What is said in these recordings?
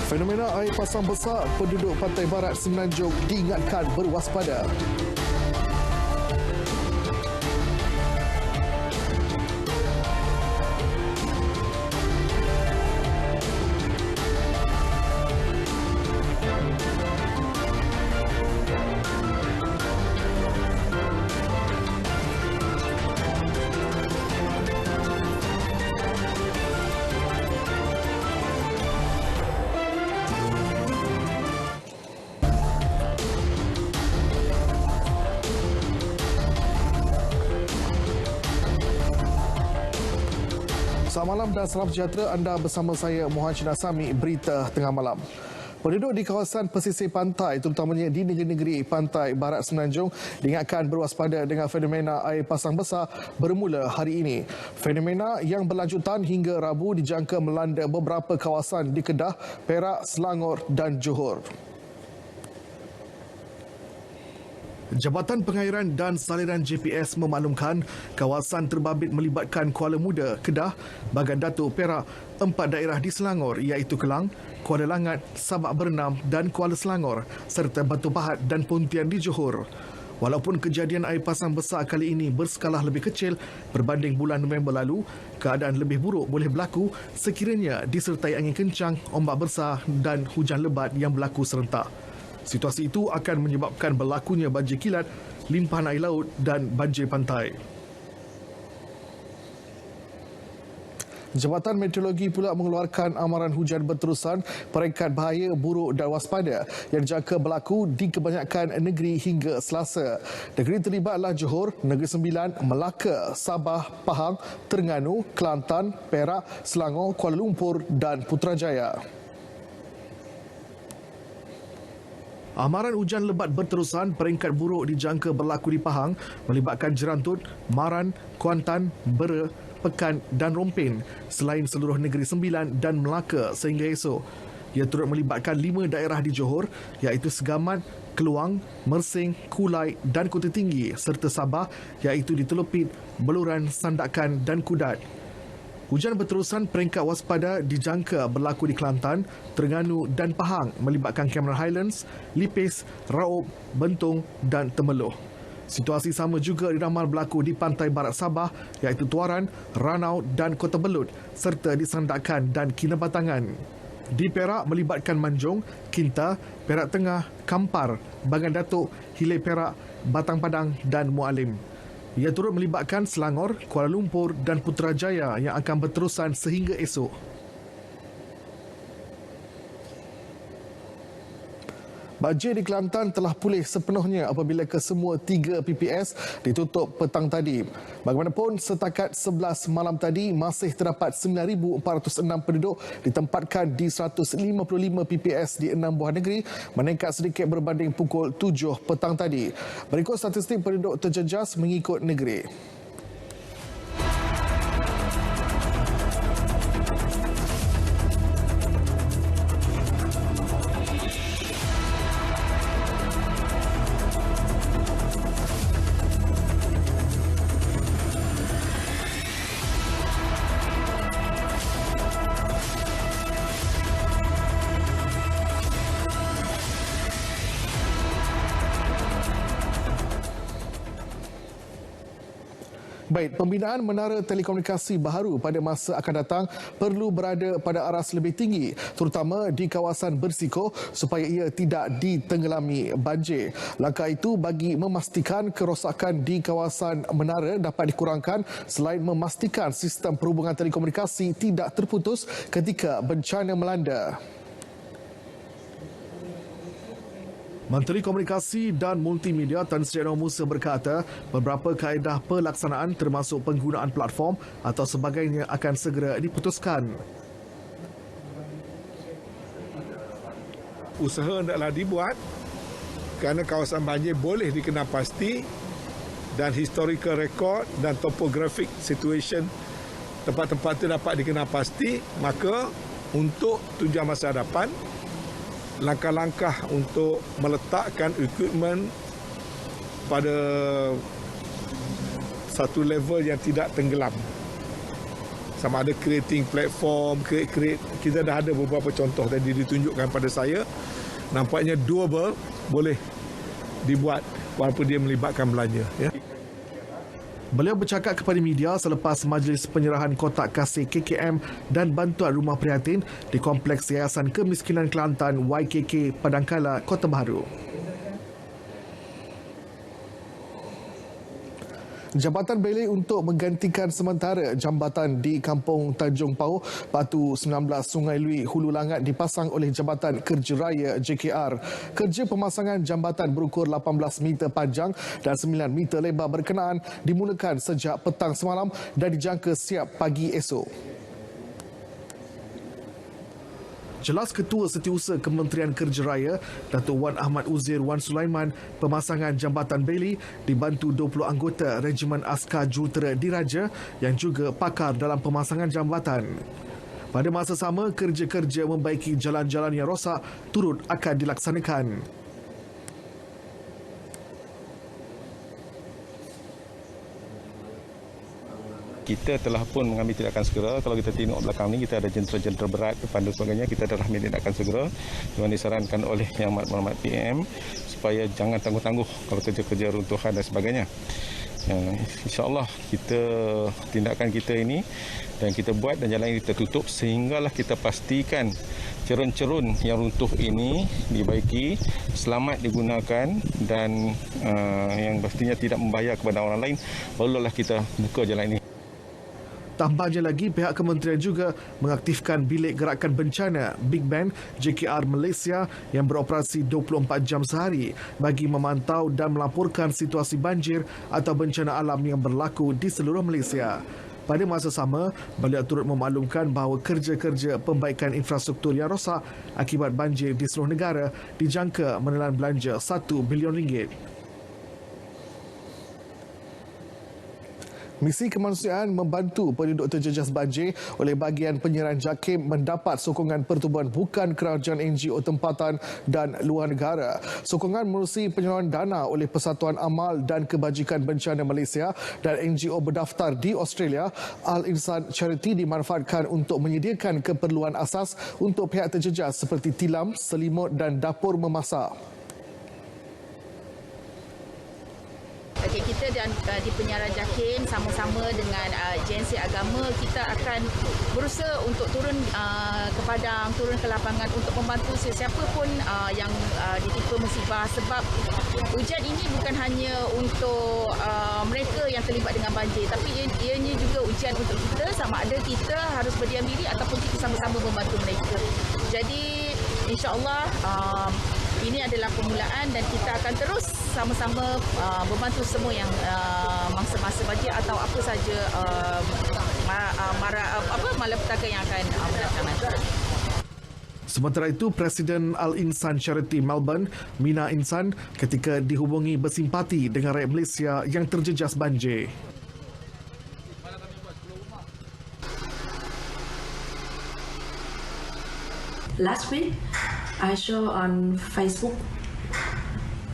Fenomena air pasang besar, penduduk pantai barat Semenanjung diingatkan berwaspada. Selamat malam dan salam sejahtera. Anda bersama saya Mohan Shinasami, Berita Tengah Malam. Penduduk di kawasan pesisir pantai, terutamanya di negeri-negeri pantai barat Semenanjung, diingatkan berwaspada dengan fenomena air pasang besar bermula hari ini. Fenomena yang berlanjutan hingga Rabu dijangka melanda beberapa kawasan di Kedah, Perak, Selangor dan Johor. Jabatan Pengairan dan Saliran JPS memaklumkan kawasan terbabit melibatkan Kuala Muda, Kedah, Bagan Datuk, Perak, 4 daerah di Selangor iaitu Kelang, Kuala Langat, Sabak Bernam dan Kuala Selangor serta Batu Pahat dan Pontian di Johor. Walaupun kejadian air pasang besar kali ini berskala lebih kecil berbanding bulan November lalu, keadaan lebih buruk boleh berlaku sekiranya disertai angin kencang, ombak besar dan hujan lebat yang berlaku serentak. Situasi itu akan menyebabkan berlakunya banjir kilat, limpahan air laut dan banjir pantai. Jabatan Meteorologi pula mengeluarkan amaran hujan berterusan peringkat bahaya, buruk dan waspada yang dijangka berlaku di kebanyakan negeri hingga Selasa. Negeri terlibatlah Johor, Negeri Sembilan, Melaka, Sabah, Pahang, Terengganu, Kelantan, Perak, Selangor, Kuala Lumpur dan Putrajaya. Amaran hujan lebat berterusan peringkat buruk dijangka berlaku di Pahang melibatkan Jerantut, Maran, Kuantan, Bera, Pekan dan Rompin selain seluruh Negeri Sembilan dan Melaka sehingga esok. Ia turut melibatkan 5 daerah di Johor iaitu Segamat, Keluang, Mersing, Kulai dan Kota Tinggi serta Sabah iaitu di Telopit, Beluran, Sandakan dan Kudat. Hujan berterusan peringkat waspada dijangka berlaku di Kelantan, Terengganu dan Pahang melibatkan Cameron Highlands, Lipis, Raub, Bentong dan Temeloh. Situasi sama juga diramal berlaku di pantai barat Sabah iaitu Tuaran, Ranau dan Kota Belud serta di Sandakan dan Kinabatangan. Di Perak melibatkan Manjung, Kinta, Perak Tengah, Kampar, Bagan Datuk, Hilai Perak, Batang Padang dan Mualim. Ia turut melibatkan Selangor, Kuala Lumpur dan Putrajaya yang akan berterusan sehingga esok. Banjir di Kelantan telah pulih sepenuhnya apabila kesemua 3 PPS ditutup petang tadi. Bagaimanapun, setakat 11 malam tadi masih terdapat 9,406 penduduk ditempatkan di 155 PPS di 6 buah negeri, meningkat sedikit berbanding pukul 7 petang tadi. Berikut statistik penduduk terjejas mengikut negeri. Baik, pembinaan menara telekomunikasi baharu pada masa akan datang perlu berada pada aras lebih tinggi, terutama di kawasan bersiko supaya ia tidak ditenggelami banjir. Langkah itu bagi memastikan kerosakan di kawasan menara dapat dikurangkan selain memastikan sistem perhubungan telekomunikasi tidak terputus ketika bencana melanda. Menteri Komunikasi dan Multimedia Tan Sri Anwar Musa berkata beberapa kaedah pelaksanaan termasuk penggunaan platform atau sebagainya akan segera diputuskan. Usaha hendaklah dibuat kerana kawasan banjir boleh dikenal pasti dan historical record dan topographic situation tempat-tempat itu dapat dikenal pasti, maka untuk tujuan masa hadapan langkah-langkah untuk meletakkan equipment pada satu level yang tidak tenggelam sama ada creating platform, create. Kita dah ada beberapa contoh tadi ditunjukkan pada saya. Nampaknya doable, boleh dibuat walaupun dia melibatkan belanja. Ya. Beliau bercakap kepada media selepas majlis penyerahan kotak kasih KKM dan bantuan rumah prihatin di Kompleks Yayasan Kemiskinan Kelantan YKK Padangkala, Kota Baru. Jambatan Beli untuk menggantikan sementara jambatan di Kampung Tanjung Pauh, Batu 19 Sungai Lui, Hulu Langat dipasang oleh Jabatan Kerja Raya JKR. Kerja pemasangan jambatan berukur 18 meter panjang dan 9 meter lebar berkenaan dimulakan sejak petang semalam dan dijangka siap pagi esok. Jelas Ketua Setiausaha Kementerian Kerja Raya, Datuk Wan Ahmad Uzair Wan Sulaiman, pemasangan jambatan Bailey dibantu 20 anggota Regimen Askar Jurutera Diraja yang juga pakar dalam pemasangan jambatan. Pada masa sama, kerja-kerja membaiki jalan-jalan yang rosak turut akan dilaksanakan. Kita telah pun mengambil tindakan segera. Kalau kita tengok belakang ni, kita ada jentera-jentera berat depan dan sebagainya. Kita telah ambil tindakan segera yang disarankan oleh Yang Amat Berhormat PM supaya jangan tangguh-tangguh kalau kerja-kerja runtuhan dan sebagainya. InsyaAllah kita tindakan kita ini dan kita buat dan jalan ini kita tutup sehinggalah kita pastikan cerun-cerun yang runtuh ini dibaiki, selamat digunakan dan yang pastinya tidak membahayakan kepada orang lain, barulah kita buka jalan ini. Tambahnya lagi, pihak kementerian juga mengaktifkan bilik gerakan bencana Big Band JKR Malaysia yang beroperasi 24 jam sehari bagi memantau dan melaporkan situasi banjir atau bencana alam yang berlaku di seluruh Malaysia. Pada masa sama, beliau turut memaklumkan bahawa kerja-kerja pembaikan infrastruktur yang rosak akibat banjir di seluruh negara dijangka menelan belanja RM1 bilion. Misi kemanusiaan membantu penduduk terjejas banjir oleh bahagian penyerahan JAKIM mendapat sokongan pertubuhan bukan kerajaan NGO tempatan dan luar negara. Sokongan menerusi penyaluran dana oleh Persatuan Amal dan Kebajikan Bencana Malaysia dan NGO berdaftar di Australia. Al-Insan Charity dimanfaatkan untuk menyediakan keperluan asas untuk pihak terjejas seperti tilam, selimut dan dapur memasak. Okay, kita dan di penyiaran JAKIM sama-sama dengan agensi agama kita akan berusaha untuk turun ke padang, turun ke lapangan untuk membantu sesiapa pun yang ditimpa musibah, sebab hujan ini bukan hanya untuk mereka yang terlibat dengan banjir, tapi ianya juga ujian untuk kita, sama ada kita harus berdiam diri ataupun kita sama-sama membantu mereka. Jadi insya-Allah ini adalah permulaan dan kita akan terus sama-sama membantu semua yang mangsa-mangsa banjir atau apa saja malapetaka yang akan melaksanakan. Sementara itu, Presiden Al-Insan Charity Melbourne, Mina Insan, ketika dihubungi bersimpati dengan rakyat Malaysia yang terjejas banjir. Last week, I saw on Facebook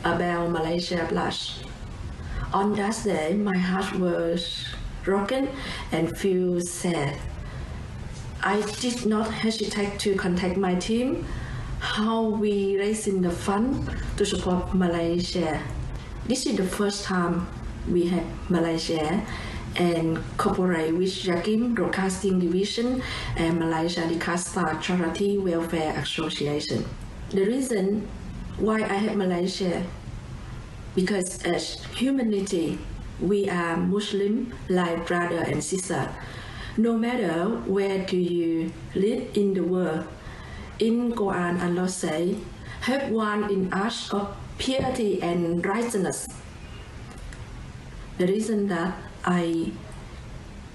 about Malaysia flash. On that day, my heart was broken and feel sad. I did not hesitate to contact my team how we raising the fund to support Malaysia. This is the first time we had Malaysia and cooperate with JAKIM Broadcasting Division and Malaysia Dikasta Charity Welfare Association. The reason why I have Malaysia, because as humanity, we are Muslim like brother and sister. No matter where do you live in the world, in Quran Allah say, have one in us of purity and righteousness. The reason that I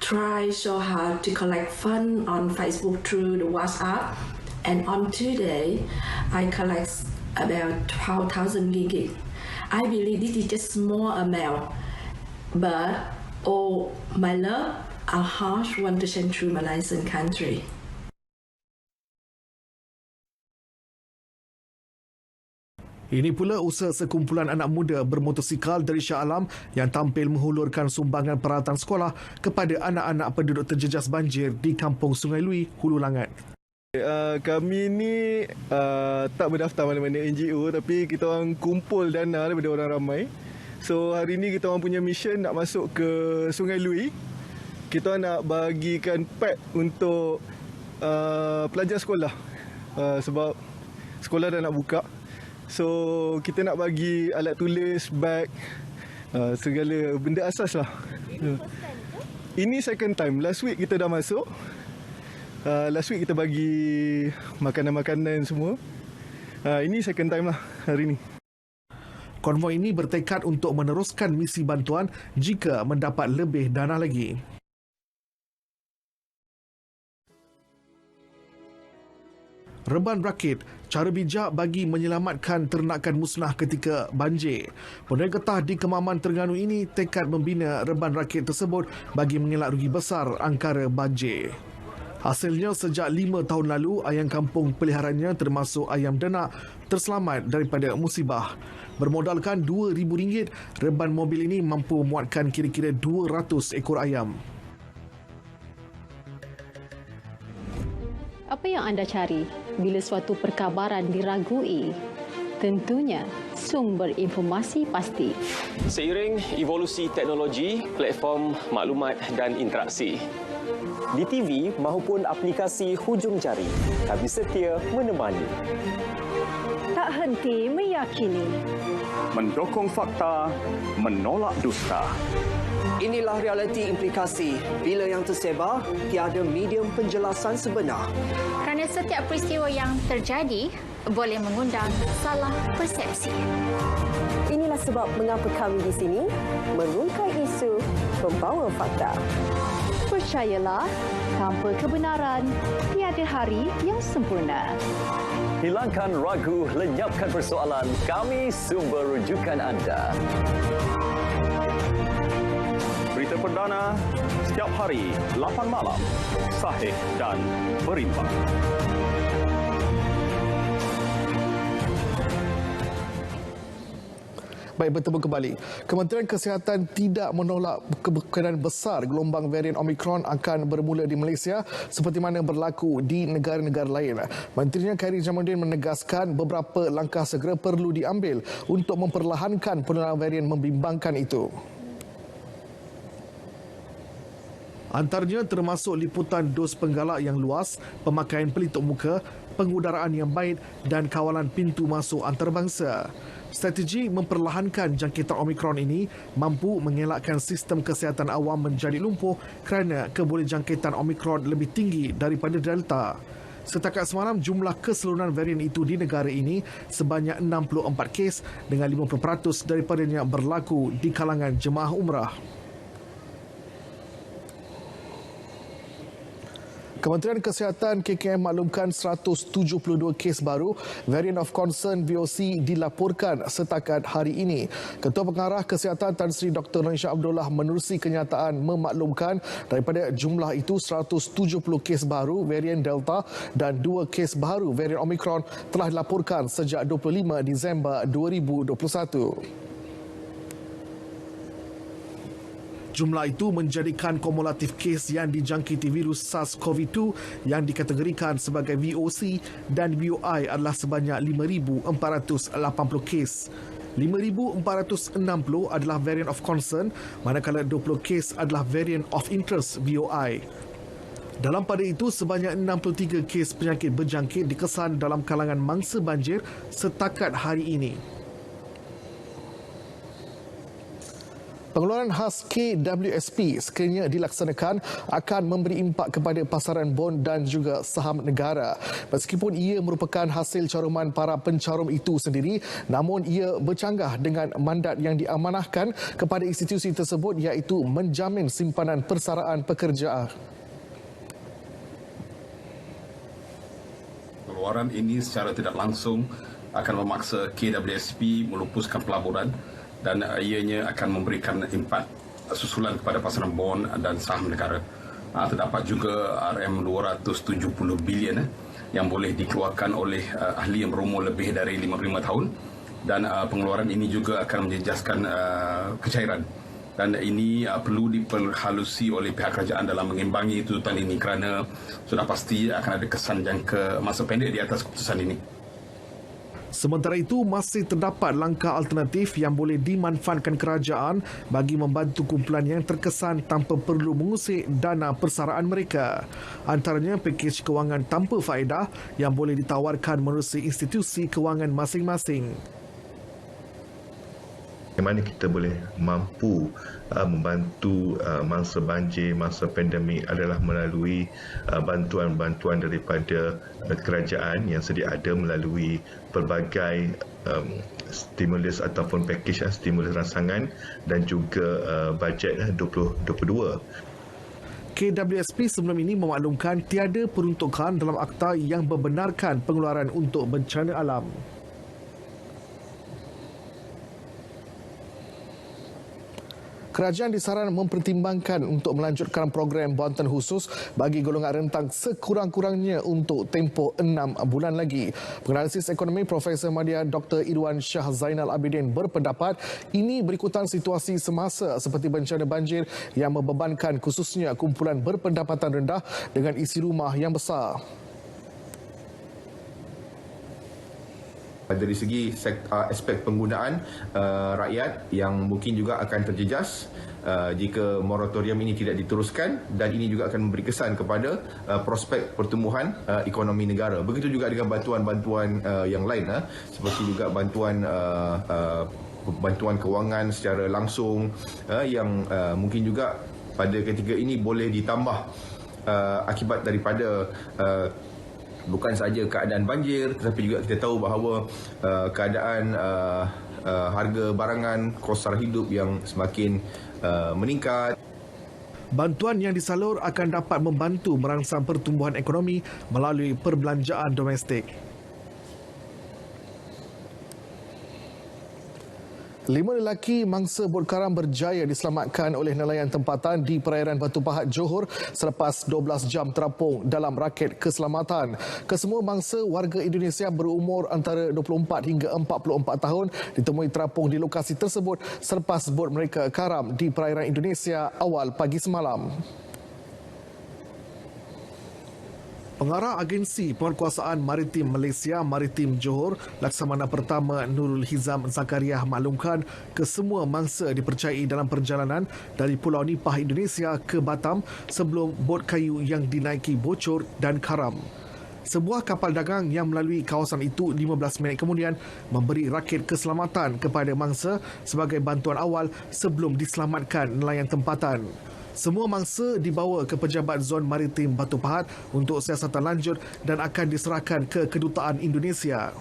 try so hard to collect fund on Facebook through the WhatsApp, and on today I collect about 12,000 ringgit. I believe this is just small amount, but all my love, our heart want to send through Malaysian country. Ini pula usaha sekumpulan anak muda bermotosikal dari Shah Alam yang tampil menghulurkan sumbangan peralatan sekolah kepada anak-anak penduduk terjejas banjir di Kampung Sungai Lui, Hulu Langat. Kami ni tak berdaftar mana-mana NGO, tapi kita orang kumpul dana daripada orang ramai. So hari ni kita orang punya mission nak masuk ke Sungai Lui. Kita orang nak bagikan pad untuk pelajar sekolah sebab sekolah dah nak buka. So kita nak bagi alat tulis, bag, segala benda asas lah. Ini second time. Last week kita dah masuk. Last week kita bagi makanan-makanan semua. Ini second time lah hari ni. Konvoi ini bertekad untuk meneruskan misi bantuan jika mendapat lebih dana lagi. Reban rakit, cara bijak bagi menyelamatkan ternakan musnah ketika banjir. Peniaga getah di Kemaman Terengganu ini tekad membina reban rakit tersebut bagi mengelak rugi besar angkara banjir. Hasilnya, sejak 5 tahun lalu, ayam kampung peliharaannya termasuk ayam denak terselamat daripada musibah. Bermodalkan RM2,000, reban mobil ini mampu memuatkan kira-kira 200 ekor ayam. Apa yang anda cari bila suatu perkabaran diragui? Tentunya sumber informasi pasti. Seiring evolusi teknologi, platform maklumat dan interaksi, di TV maupun aplikasi hujung jari, kami setia menemani. Tak henti meyakini. Mendokong fakta, menolak dusta. Inilah realiti implikasi bila yang tersebar tiada medium penjelasan sebenar. Kerana setiap peristiwa yang terjadi boleh mengundang salah persepsi. Inilah sebab mengapa kami di sini merungkai isu, membawa fakta. Percayalah, tanpa kebenaran, tiada hari yang sempurna. Hilangkan ragu, lenyapkan persoalan. Kami sumber rujukan anda. Berita perdana setiap hari 8 malam. Sahih dan berimbang. Baik, bertemu kembali. Kementerian Kesihatan tidak menolak kemungkinan besar gelombang varian Omicron akan bermula di Malaysia seperti mana berlaku di negara-negara lain. Menterinya Khairy Jamaluddin menegaskan beberapa langkah segera perlu diambil untuk memperlahankan penularan varian membimbangkan itu. Antaranya termasuk liputan dos penggalak yang luas, pemakaian pelitup muka, pengudaraan yang baik dan kawalan pintu masuk antarabangsa. Strategi memperlahankan jangkitan Omicron ini mampu mengelakkan sistem kesihatan awam menjadi lumpuh kerana kebolehjangkitan Omicron lebih tinggi daripada Delta. Setakat semalam, jumlah keseluruhan varian itu di negara ini sebanyak 64 kes dengan 50% daripadanya berlaku di kalangan jemaah umrah. Kementerian Kesihatan KKM maklumkan 172 kes baru variant of concern VOC dilaporkan setakat hari ini. Ketua Pengarah Kesihatan Tan Sri Dr. Noor Shah Abdullah menerusi kenyataan memaklumkan daripada jumlah itu 170 kes baru varian Delta dan 2 kes baru varian Omicron telah dilaporkan sejak 25 Disember 2021. Jumlah itu menjadikan kumulatif kes yang dijangkiti virus SARS-CoV-2 yang dikategorikan sebagai VOC dan VOI adalah sebanyak 5,480 kes. 5,460 adalah variant of concern, manakala 20 kes adalah variant of interest VOI. Dalam pada itu, sebanyak 63 kes penyakit berjangkit dikesan dalam kalangan mangsa banjir setakat hari ini. Pengeluaran khas KWSP sekiranya dilaksanakan akan memberi impak kepada pasaran bond dan juga saham negara. Meskipun ia merupakan hasil caruman para pencarum itu sendiri, namun ia bercanggah dengan mandat yang diamanahkan kepada institusi tersebut iaitu menjamin simpanan persaraan pekerja. Pengeluaran ini secara tidak langsung akan memaksa KWSP melupuskan pelaburan dan ianya akan memberikan impak susulan kepada pasaran bond dan saham negara. Terdapat juga RM270 bilion yang boleh dikeluarkan oleh ahli yang berumur lebih dari 55 tahun dan pengeluaran ini juga akan menjejaskan kecairan. Dan ini perlu diperhalusi oleh pihak kerajaan dalam mengimbangi tuntutan ini kerana sudah pasti akan ada kesan jangka masa pendek di atas keputusan ini. Sementara itu, masih terdapat langkah alternatif yang boleh dimanfaatkan kerajaan bagi membantu kumpulan yang terkesan tanpa perlu mengusik dana persaraan mereka. Antaranya pakej kewangan tanpa faedah yang boleh ditawarkan menerusi institusi kewangan masing-masing. Bagaimana kita boleh mampu membantu mangsa banjir, mangsa pandemik adalah melalui bantuan-bantuan daripada kerajaan yang sedia ada melalui pelbagai stimulus ataupun pakej stimulus rangsangan dan juga bajet 2022. KWSP sebelum ini memaklumkan tiada peruntukan dalam akta yang membenarkan pengeluaran untuk bencana alam. Kerajaan disaran mempertimbangkan untuk melanjutkan program bantuan khusus bagi golongan rentang sekurang-kurangnya untuk tempoh 6 bulan lagi. Penganalisis ekonomi Profesor Madya Dr. Irwan Shah Zainal Abidin berpendapat ini berikutan situasi semasa seperti bencana banjir yang membebankan khususnya kumpulan berpendapatan rendah dengan isi rumah yang besar. Dari segi aspek penggunaan rakyat yang mungkin juga akan terjejas jika moratorium ini tidak diteruskan, dan ini juga akan memberi kesan kepada prospek pertumbuhan ekonomi negara. Begitu juga dengan bantuan-bantuan yang lain, seperti juga bantuan kewangan secara langsung yang mungkin juga pada ketika ini boleh ditambah akibat daripada bukan sahaja keadaan banjir, tetapi juga kita tahu bahawa keadaan harga barangan, kos sara hidup yang semakin meningkat. Bantuan yang disalur akan dapat membantu merangsang pertumbuhan ekonomi melalui perbelanjaan domestik. 5 lelaki mangsa bot karam berjaya diselamatkan oleh nelayan tempatan di perairan Batu Pahat, Johor selepas 12 jam terapung dalam raket keselamatan. Kesemua mangsa warga Indonesia berumur antara 24 hingga 44 tahun ditemui terapung di lokasi tersebut selepas bot mereka karam di perairan Indonesia awal pagi semalam. Pengarah Agensi Penguatkuasaan Maritim Malaysia Maritim Johor, Laksamana Pertama Nurul Hizam Zakariah maklumkan kesemua mangsa dipercayai dalam perjalanan dari Pulau Nipah Indonesia ke Batam sebelum bot kayu yang dinaiki bocor dan karam. Sebuah kapal dagang yang melalui kawasan itu 15 minit kemudian memberi rakit keselamatan kepada mangsa sebagai bantuan awal sebelum diselamatkan nelayan tempatan. Semua mangsa dibawa ke Pejabat Zon Maritim Batu Pahat untuk siasatan lanjut dan akan diserahkan ke Kedutaan Indonesia.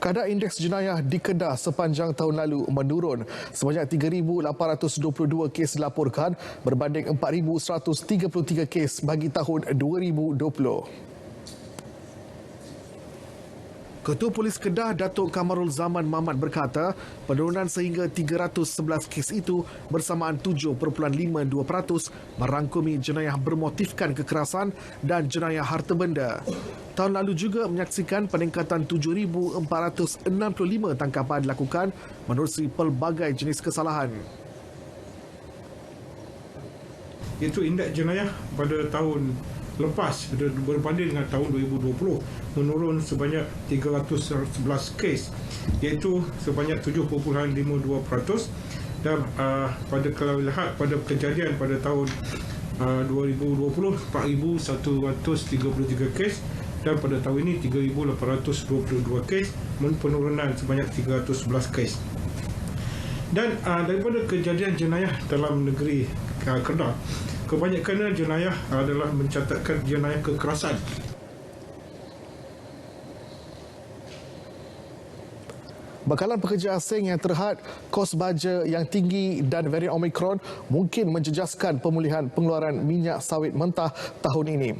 Kadar indeks jenayah di Kedah sepanjang tahun lalu menurun. Sebanyak 3,822 kes dilaporkan berbanding 4,133 kes bagi tahun 2020. Ketua Polis Kedah Datuk Kamarul Zaman Mamat berkata penurunan sehingga 311 kes itu bersamaan 7.52% merangkumi jenayah bermotifkan kekerasan dan jenayah harta benda. Tahun lalu juga menyaksikan peningkatan 7,465 tangkapan dilakukan menerusi pelbagai jenis kesalahan. Itu indeks jenayah pada tahun lepas berbanding dengan tahun 2020 menurun sebanyak 311 kes, iaitu sebanyak 7.52%, dan kalau lihat pada kejadian pada tahun 2020 4,133 kes dan pada tahun ini 3,822 kes, penurunan sebanyak 311 kes. Dan daripada kejadian jenayah dalam negeri Kedah, kebanyakan jenayah adalah mencatatkan jenayah kekerasan. Bekalan pekerja asing yang terhad, kos baja yang tinggi dan varian Omicron mungkin menjejaskan pemulihan pengeluaran minyak sawit mentah tahun ini.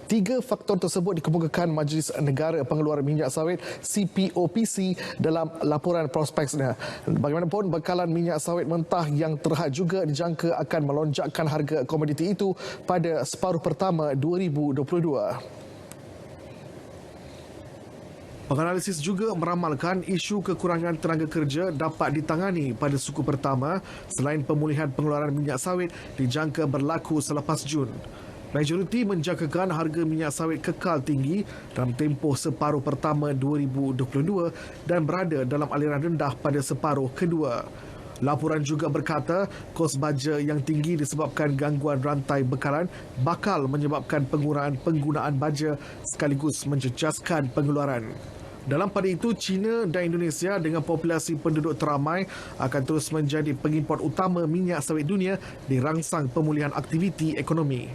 3 faktor tersebut dikemukakan Majlis Negara Pengeluaran Minyak Sawit CPOPC dalam laporan prospeknya. Bagaimanapun, bekalan minyak sawit mentah yang terhad juga dijangka akan melonjakkan harga komoditi itu pada separuh pertama 2022. Penganalisis juga meramalkan isu kekurangan tenaga kerja dapat ditangani pada suku pertama selain pemulihan pengeluaran minyak sawit dijangka berlaku selepas Jun. Majoriti menjangkakan harga minyak sawit kekal tinggi dalam tempoh separuh pertama 2022 dan berada dalam aliran rendah pada separuh kedua. Laporan juga berkata kos baja yang tinggi disebabkan gangguan rantai bekalan bakal menyebabkan pengurangan penggunaan baja sekaligus menjejaskan pengeluaran. Dalam pada itu, China dan Indonesia dengan populasi penduduk teramai akan terus menjadi pengimport utama minyak sawit dunia di rangsang pemulihan aktiviti ekonomi.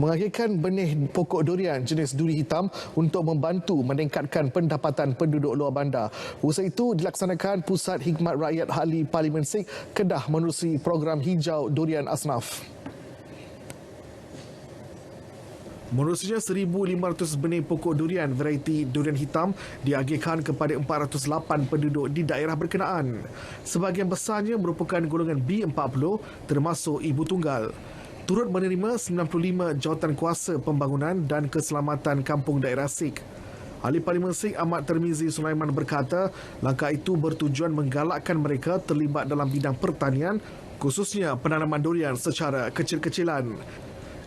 Mengakhirkan benih pokok durian jenis duri hitam untuk membantu meningkatkan pendapatan penduduk luar bandar. Usaha itu dilaksanakan Pusat Hikmat Rakyat Ahli Parlimen SIK Kedah menerusi program hijau durian asnaf. Menerusinya 1,500 benih pokok durian varieti durian hitam diagihkan kepada 408 penduduk di daerah berkenaan. Sebahagian besarnya merupakan golongan B40 termasuk ibu tunggal. Turut menerima 95 jawatan kuasa pembangunan dan keselamatan kampung daerah SIK. Ahli Parlimen SIK Ahmad Termizi Sulaiman berkata, langkah itu bertujuan menggalakkan mereka terlibat dalam bidang pertanian, khususnya penanaman durian secara kecil-kecilan.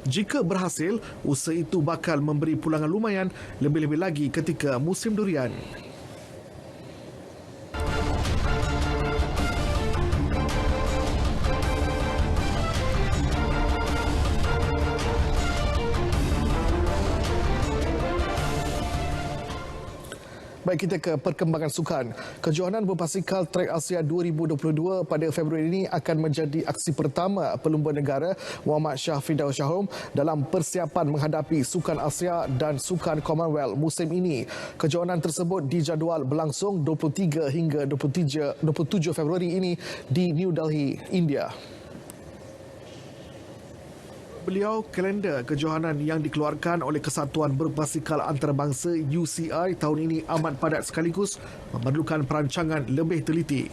Jika berhasil, usaha itu bakal memberi pulangan lumayan, lebih-lebih lagi ketika musim durian. Baik, kita ke perkembangan sukan. Kejohanan berbasikal trek Asia 2022 pada Februari ini akan menjadi aksi pertama pelumba negara Muhammad Shah Firdaus Shahrom dalam persiapan menghadapi Sukan Asia dan Sukan Commonwealth musim ini. Kejohanan tersebut dijadual berlangsung 23 hingga 27 Februari ini di New Delhi, India. Beliau, kalender kejohanan yang dikeluarkan oleh Kesatuan Berbasikal Antarabangsa UCI tahun ini amat padat sekaligus memerlukan perancangan lebih teliti.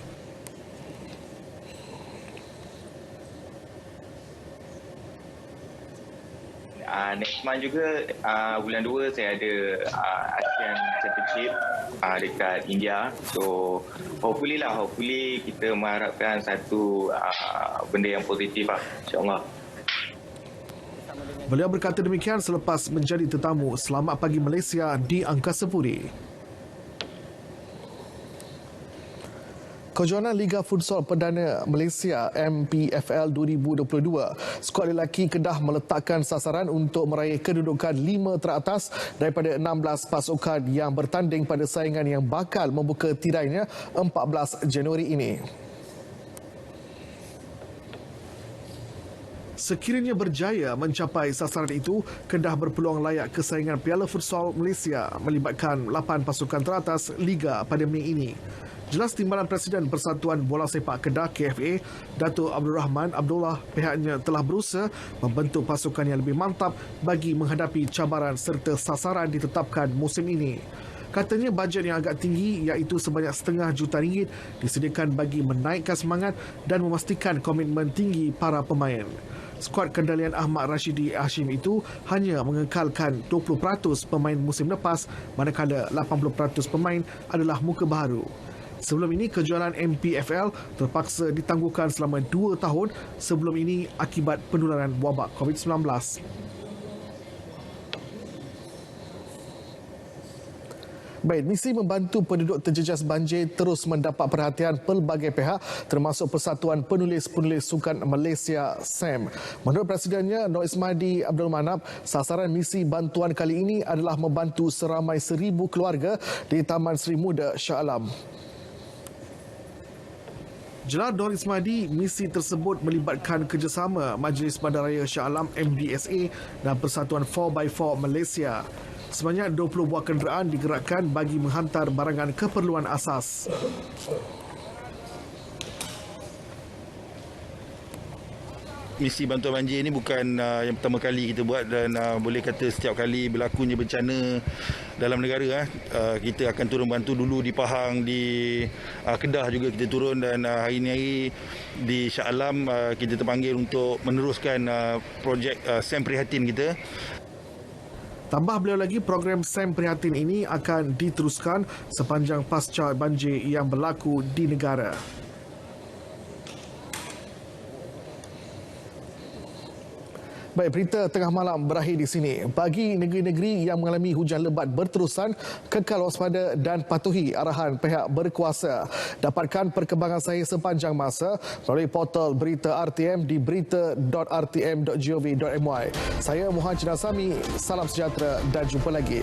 Next month juga bulan 2 saya ada ASEAN Championship dekat India. So hopefully kita mengharapkan satu benda yang positif insya-Allah. Beliau berkata demikian selepas menjadi tetamu Selamat Pagi Malaysia di Angkasa Puri. Kejohanan Liga Futsal Perdana Malaysia MPFL 2022, skuad lelaki Kedah meletakkan sasaran untuk meraih kedudukan 5 teratas daripada 16 pasukan yang bertanding pada saingan yang bakal membuka tirainya 14 Januari ini. Sekiranya berjaya mencapai sasaran itu, Kedah berpeluang layak ke saingan Piala Futsal Malaysia melibatkan 8 pasukan teratas Liga pada Mei ini. Jelas Timbalan Presiden Persatuan Bola Sepak Kedah KFA, Dato' Abdul Rahman Abdullah, pihaknya telah berusaha membentuk pasukan yang lebih mantap bagi menghadapi cabaran serta sasaran ditetapkan musim ini. Katanya bajet yang agak tinggi iaitu sebanyak RM0.5 juta disediakan bagi menaikkan semangat dan memastikan komitmen tinggi para pemain. Skuad kendalian Ahmad Rashidi Hashim itu hanya mengekalkan 20% pemain musim lepas, manakala 80% pemain adalah muka baru. Sebelum ini, kejuaraan MPFL terpaksa ditangguhkan selama 2 tahun sebelum ini akibat penularan wabak COVID-19. Baik, misi membantu penduduk terjejas banjir terus mendapat perhatian pelbagai pihak termasuk Persatuan Penulis-Penulis Sukan Malaysia SAM. Menurut Presidennya Nur Ismadi Abdul Manap, sasaran misi bantuan kali ini adalah membantu seramai 1,000 keluarga di Taman Seri Muda Shah Alam. Jelas Nur Ismadi, misi tersebut melibatkan kerjasama Majlis Bandaraya Shah Alam MBSA dan Persatuan 4x4 Malaysia. Sebanyak 20 buah kenderaan digerakkan bagi menghantar barangan keperluan asas. Misi bantuan banjir ini bukan yang pertama kali kita buat dan boleh kata setiap kali berlakunya bencana dalam negara kita akan turun bantu. Dulu di Pahang, di Kedah juga kita turun dan hari ini di Shah Alam kita terpanggil untuk meneruskan projek SAM Prihatin kita. Tambah beliau lagi, program SAM Prihatin ini akan diteruskan sepanjang pasca banjir yang berlaku di negara. Baik, berita tengah malam berakhir di sini. Bagi negeri-negeri yang mengalami hujan lebat berterusan, kekal waspada dan patuhi arahan pihak berkuasa. Dapatkan perkembangan saya sepanjang masa melalui portal berita RTM di berita.rtm.gov.my. Saya Muhammad Jinasami, salam sejahtera dan jumpa lagi.